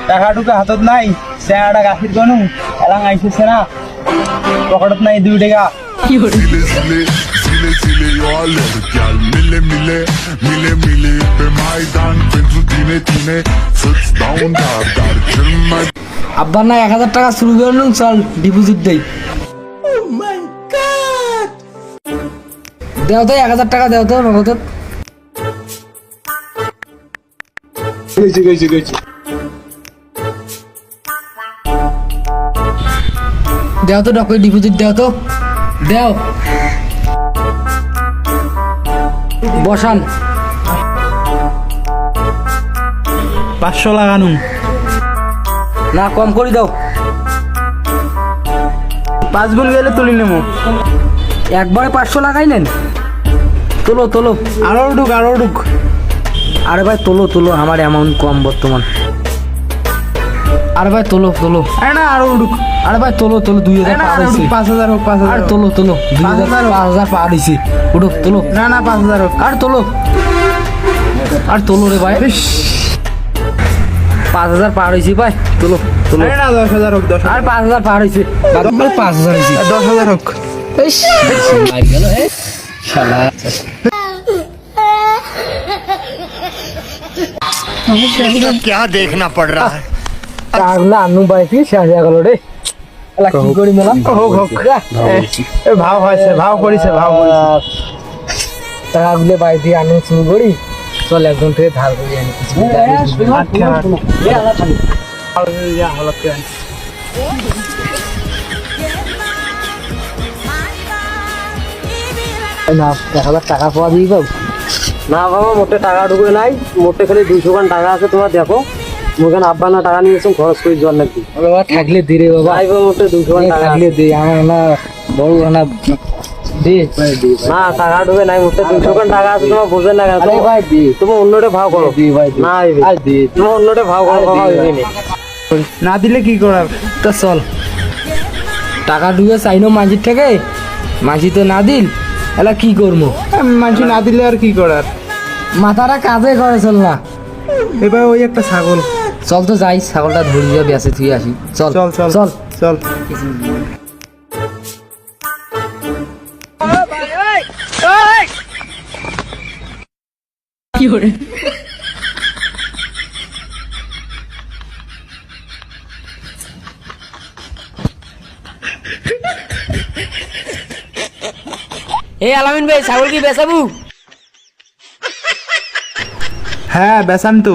টাকাটুকু হাতত নাই চেহারাটা গাছির গনু এলাং আইসেছে না পকেটত নাই 2 টাকা Zile zile eu alerg Iar mile pe Maidan Pentru tine Să-ți dau un dar cel mai আব্বা না 1000 টাকা শুরু করলুম চল ডিপোজিট দেই দেও তো 1000 টাকা দেও তো নগদ গেছি দেও তো ডকুমেন্ট ডিপোজিট দেও তো দেও বসান 500 লাগানু না কম করে দাও 5 গুণ গেলে তুলি নেবো একবারে 500 লাগাইলেন তোলো তোলো আরো ঢুক আরে ভাই তোলো তোলো আমার অ্যামাউন্ট কম বর্তমান আরে ভাই তোলো তোলো আরে না আরো ঢুক আরে ভাই তোলো তোলো 2000 পার হইছে 5000 হোক 5000 আর তোলো তোলো 5000 পার হইছে উঠো তোলো না 5000 হোক আর তোলো রে ভাই 5000 পার হইছে ভাই তোলো তোলো আরে না 10000 হোক 10 আর 5000 পার হইছে 5000 হইছে 10000 হোক মার গেল হে শালা क्या देखना पड़ रहा है টাগলা আনু ভাই কি শেষ হয়ে গেল রে এলা কি করি মেলা হোক এ ভাও হইছে ভাও করিছে টাগলে ভাই দিয়ে আনু শুরু করি চল একজন থেকে ধার করি আনি কিছু না 1000 টাকা পাওয়া দিই বাবু না বাবা মোটে টাকা ঢুকে নাই মোটে খালি 200 খান টাকা আছে তোমার দেখো মোখানে আব্বা না টাকা নিয়েছো খরচ করে জল নাকি বাবা থাকলে দিরে বাবা আইবো মোটে 200 খান টাকা থাকলে দে আমার না বড় না দে না টাকা ঢুকে নাই মোটে 200 খান টাকা আছে তোমার বোঝেন না আরে ভাই দি তুমি অন্যটা ভাও করো দি ভাই না আইবে আই দি তুমি অন্যটা ভাও করো বাবা হইবে না দিলে কি করার তো চল টাকা ঢুকে চাইনো মাঝির থেকে মাঝি তো না দিল এলা কি করবো মানুষ না দিলে আর কি করার মাথাটা কাজে করে চল না এবার ওই একটা ছাগল চল তো যাই ছাগলটা ধরে দিয়ে বেঁচে তুই আসি চল চল চল চল এই আলামিন ভাই ছাগল কি বেচাবু হ্যাঁ বেসাম তো